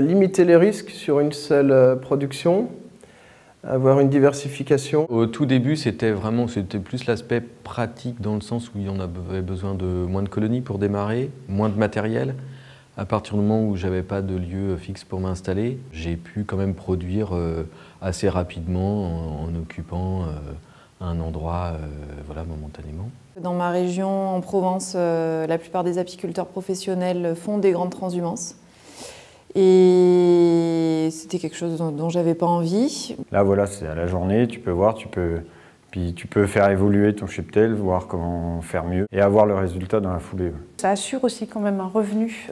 Limiter les risques sur une seule production, avoir une diversification. Au tout début, c'était plus l'aspect pratique dans le sens où on avait besoin de moins de colonies pour démarrer, moins de matériel. À partir du moment où j'avais pas de lieu fixe pour m'installer, j'ai pu quand même produire assez rapidement en occupant un endroit voilà, momentanément. Dans ma région, en Provence, la plupart des apiculteurs professionnels font des grandes transhumances. Et c'était quelque chose dont j'avais pas envie. Là voilà, c'est à la journée, tu peux voir, puis tu peux faire évoluer ton cheptel, voir comment faire mieux et avoir le résultat dans la foulée. Ça assure aussi quand même un revenu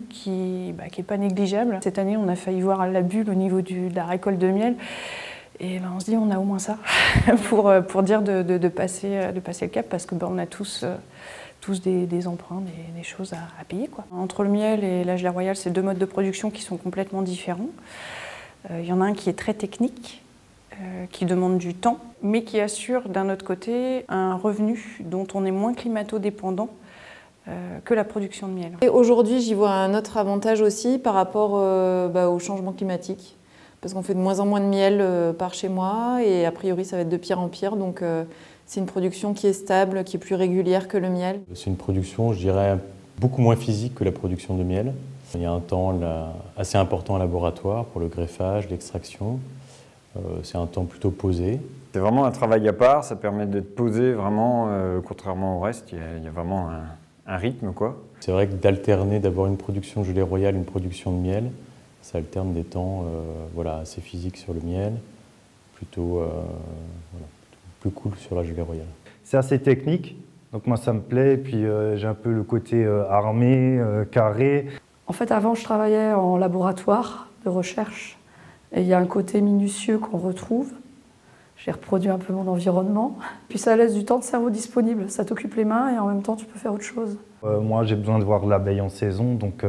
qui est pas négligeable. Cette année, on a failli voir la bulle au niveau de la récolte de miel. Et on se dit, on a au moins ça pour dire de passer le cap, parce que on a tous des emprunts, des choses à payer, quoi. Entre le miel et la gelée royale, c'est deux modes de production qui sont complètement différents. Il y en a un qui est très technique, qui demande du temps, mais qui assure d'un autre côté un revenu dont on est moins climato-dépendant que la production de miel. Aujourd'hui, j'y vois un autre avantage aussi par rapport au changement climatique, parce qu'on fait de moins en moins de miel par chez moi, et a priori ça va être de pire en pire, donc c'est une production qui est stable, qui est plus régulière que le miel. C'est une production, je dirais, beaucoup moins physique que la production de miel. Il y a un temps assez important en laboratoire pour le greffage, l'extraction. C'est un temps plutôt posé. C'est vraiment un travail à part, ça permet d'être posé vraiment, contrairement au reste, il y a vraiment un rythme, quoi. C'est vrai que d'alterner, d'avoir une production de gelée royale, une production de miel, ça alterne des temps assez physiques sur le miel, plutôt plus cool sur la gelée royale. C'est assez technique, donc moi ça me plaît, et puis j'ai un peu le côté armé, carré. En fait, avant je travaillais en laboratoire de recherche, et il y a un côté minutieux qu'on retrouve. J'ai reproduit un peu mon environnement, puis ça laisse du temps de cerveau disponible, ça t'occupe les mains et en même temps tu peux faire autre chose. Moi j'ai besoin de voir l'abeille en saison, donc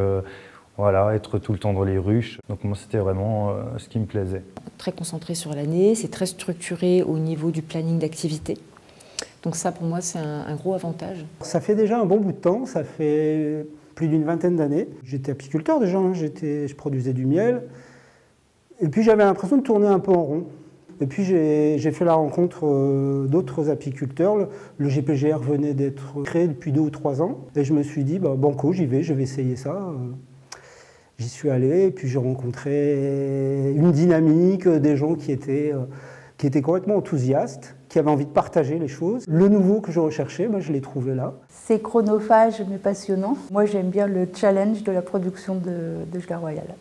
voilà, être tout le temps dans les ruches. Donc moi c'était vraiment ce qui me plaisait. Très concentré sur l'année, c'est très structuré au niveau du planning d'activité. Donc ça pour moi c'est un gros avantage. Ça fait déjà un bon bout de temps, ça fait plus d'une vingtaine d'années. J'étais apiculteur déjà, je produisais du miel. Et puis j'avais l'impression de tourner un peu en rond. Et puis j'ai fait la rencontre d'autres apiculteurs. Le GPGR venait d'être créé depuis 2 ou 3 ans. Et je me suis dit, banco, j'y vais, je vais essayer ça. J'y suis allé et puis j'ai rencontré une dynamique, des gens qui étaient complètement enthousiastes, qui avaient envie de partager les choses. Le nouveau que je recherchais, je l'ai trouvé là. C'est chronophage mais passionnant. Moi j'aime bien le challenge de la production de gelée royale.